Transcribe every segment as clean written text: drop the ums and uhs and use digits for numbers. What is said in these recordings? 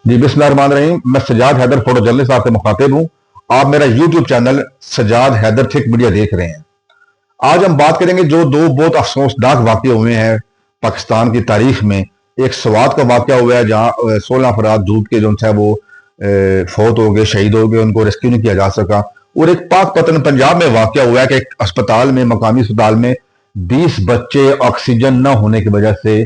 जी बिस्मिल्लाहिर्रहमानिर्रहीम। मैं Sajjad Haider photo journalist आपसे मुखातिब हूँ। आप मेरा YouTube channel Sajjad Haider think media देख रहे हैं। आज हम बात करेंगे जो दो बहुत अफसोसनाक वाक़े हुए हैं पाकिस्तान की तारीख में। एक स्वात का वाक़ा हुआ है जहाँ 16 अफराद डूब के जो है वो फौत हो गए, शहीद हो गए, उनको रेस्क्यू नहीं किया जा सका। और एक पाकपतन पंजाब में वाक़ा हुआ है कि एक अस्पताल में, मकामी अस्पताल में 20 बच्चे ऑक्सीजन न होने की वजह से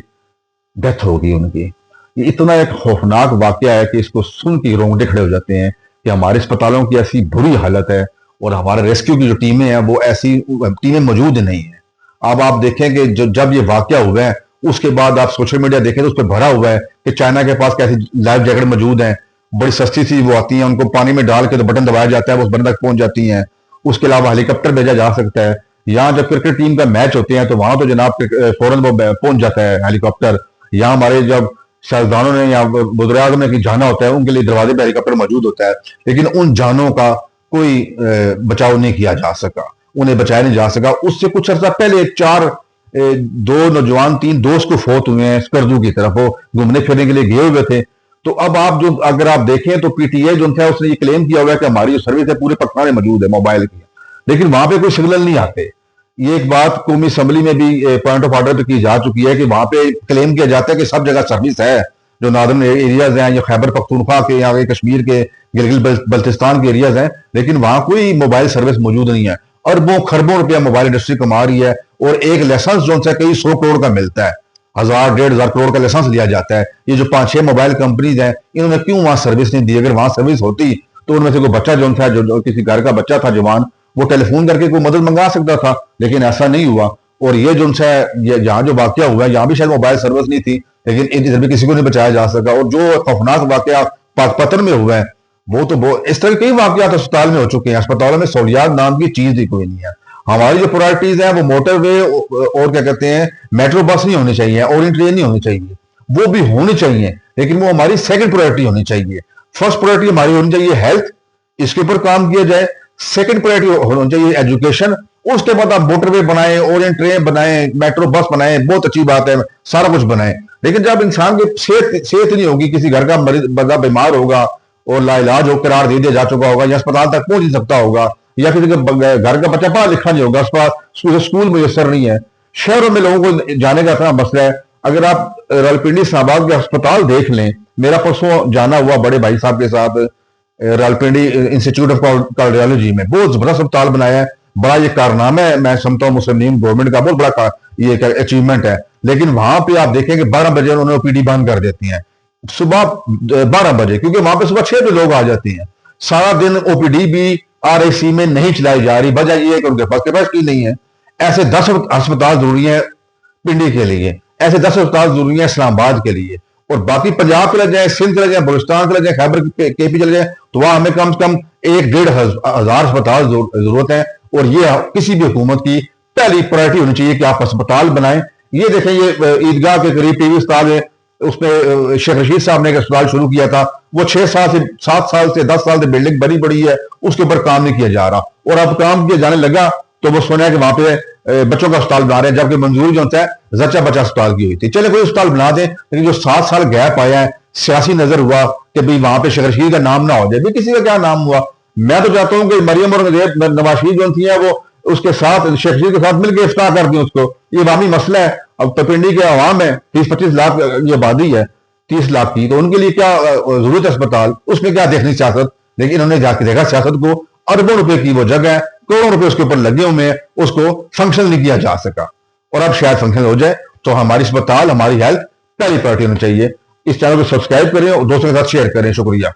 डेथ हो गई उनकी। ये इतना एक खौफनाक वाकया है कि इसको सुन के रोंगटे खड़े हो जाते हैं कि हमारे अस्पतालों की ऐसी बुरी हालत है और हमारे रेस्क्यू की जो टीमें हैं वो ऐसी टीमें मौजूद नहीं है। अब आप देखें कि जब ये वाकया हुआ है उसके बाद आप सोशल मीडिया देखें तो उस पर भरा हुआ है कि चाइना के पास कैसी लाइफ जैकेट मौजूद हैं, बड़ी सस्ती सी वो आती हैं, उनको पानी में डाल के तो बटन दबाया जाता है, वो उस बटन तक पहुंच जाती हैं। उसके अलावा हेलीकॉप्टर भेजा जा सकता है। यहाँ जब क्रिकेट टीम का मैच होते हैं तो वहां तो जनाब फौरन वो पहुंच जाता है हेलीकॉप्टर। यहाँ हमारे जब साइंसदानों ने या बुजुर्ग ने कि जाना होता है उनके लिए दरवाजे पर हेलीकॉप्टर मौजूद होता है, लेकिन उन जानों का कोई बचाव नहीं किया जा सका, उन्हें बचाया नहीं जा सका। उससे कुछ अर्सा पहले दो नौजवान, 3 दोस्त को फौत हुए हैं स्कर्दू की तरफ, वो घूमने फिरने के लिए गए हुए थे। तो अब अगर आप देखें तो पीटीए जो है उसने ये क्लेम किया हुआ है कि हमारी जो सर्विस है पूरे पाकिस्तान में मौजूद है मोबाइल की, लेकिन वहां पे कोई सिग्नल नहीं आते। ये एक बात कौमी असम्बली में भी पॉइंट ऑफ ऑर्डर पे की जा चुकी है कि वहां पे क्लेम किया जाता है कि सब जगह सर्विस है, जो नॉर्दर्न एरियाज हैं या खैबर पख्तूनख्वा के या कश्मीर के गिलगित बल्तिस्तान के एरियाज हैं, लेकिन वहां कोई मोबाइल सर्विस मौजूद नहीं है। अरबों खरबों रुपया मोबाइल इंडस्ट्री कमा रही है और एक लाइसेंस जो है कई 100 करोड़ का मिलता है, 1000-1500 करोड़ का लाइसेंस लिया जाता है। ये जो 5-6 मोबाइल कंपनीज हैं इन्होंने क्यों वहां सर्विस नहीं दी? अगर वहां सर्विस होती तो उनमें से कोई बच्चा जो था, जो किसी घर का बच्चा था जवान, वो टेलीफोन करके कोई मदद मंगा सकता था, लेकिन ऐसा नहीं हुआ। और ये जो यहाँ जो वाकया हुआ है यहाँ भी शायद मोबाइल सर्विस नहीं थी, लेकिन इधर भी किसी को नहीं बचाया जा सका। और जो खौफनाक वाकया पाकपतन में हुआ है वो तो इस तरह कई वाकयात अस्पताल में हो चुके हैं। अस्पतालों में सहूलियात नाम की चीज ही कोई नहीं है। हमारी जो प्रायोरिटीज है वो मोटरवे और क्या कहते हैं मेट्रो बस नहीं होनी चाहिए, ओरिएंट ट्रेन नहीं होनी चाहिए, वो भी होनी चाहिए, लेकिन वो हमारी सेकंड प्रायोरिटी होनी चाहिए। फर्स्ट प्रायोरिटी हमारी होनी चाहिए हेल्थ, इसके ऊपर काम किया जाए। सेकंड प्रायोरिटी होनी चाहिए एजुकेशन। उसके बाद आप मोटरवे बनाएं, ओरिएंट ट्रेन बनाएं, मेट्रो बस बनाएं, बहुत अच्छी बात है, सारा कुछ बनाएं। लेकिन जब इंसान की सेहत नहीं होगी, किसी घर का मरीज बंदा बीमार होगा और लाइलाज हो करार दे दिया जा चुका होगा या अस्पताल तक पहुंच नहीं सकता होगा, या किसी के घर का बच्चा पढ़ा लिखा नहीं होगा, स्कूल मुयसर नहीं है, शहरों में लोगों को जाने का इतना मसला है। अगर आप रावलपिंडी इस्लामाबाद के अस्पताल देख लें, मेरा परसों जाना हुआ बड़े भाई साहब के साथ रावलपिंडी इंस्टीट्यूट ऑफ कार्डियोलॉजी में, बहुत जबरदस्त अस्पताल बनाया है, बड़ा ये कारनामा है, मैं समझता हूँ मुस्लिम लीग गवर्नमेंट का बहुत बड़ा ये अचीवमेंट है। लेकिन वहां पे आप देखेंगे 12 बजे उन्होंने ओपीडी बंद कर देती हैं, सुबह 12 बजे, क्योंकि वहां पे सुबह 6 बजे लोग आ जाते हैं। सारा दिन ओपीडी भी आरआईसी में नहीं चलाई जा रही, वजह यह है कि उनके पास कैपेसिटी नहीं है। ऐसे 10 अस्पताल जरूरी है पिंडी के लिए, ऐसे 10 अस्पताल जरूरी है इस्लामाबाद के लिए, और बाकी पंजाब चले जाए, सिंध चले जाए, बलूचिस्तान चले जाए, खैबर केपी चले जाए, तो वहां हमें कम से कम 1-1.5 हजार अस्पताल जरूरत है। और ये किसी भी हुकूमत की पहली प्रायोरिटी होनी चाहिए कि आप अस्पताल बनाएं। ये देखें, ये ईदगाह के करीब टीवी अस्पताल है, उसमें शेख रशीद साहब ने एक अस्पताल शुरू किया था, वो 6 साल से 7 साल से 10 साल से बिल्डिंग बनी पड़ी है, उसके ऊपर काम नहीं किया जा रहा। और अब काम किया जाने लगा तो वो सुना है कि वहां पे बच्चों का अस्पताल बना रहे हैं, जबकि मंजूरी जो होता है जच्चा बच्चा अस्पताल की हुई थी। चले कोई अस्पताल बना दे, लेकिन जो 7 साल गैप आया है, सियासी नजर हुआ कि भाई वहां पे शेख रशीद का नाम ना हो जाए, भाई किसी का क्या नाम हुआ। मैं तो चाहता हूं कि मरियम और नवाज शरीफ जो थी वो उसके साथ शेख रशीद के साथ मिलकर इफ्तार कर दी उसको। ये अवामी मसला है। अब तो पिंडी के अवाम है, 30-25 लाख ये आबादी है, 30 लाख की, तो उनके लिए क्या जरूरत है अस्पताल, उसमें क्या देखनी सियासत। लेकिन उन्होंने जाके देखा सियासत को, अरबों रुपए की वो जगह है, करोड़ों रुपए उसके ऊपर लगे हुए हैं, उसको फंक्शन नहीं किया जा सका। और अब शायद फंक्शन हो जाए तो हमारी अस्पताल, हमारी हेल्थ पहली प्रायोरिटी होनी चाहिए। इस चैनल को सब्सक्राइब करें और दोस्तों के साथ शेयर करें। शुक्रिया।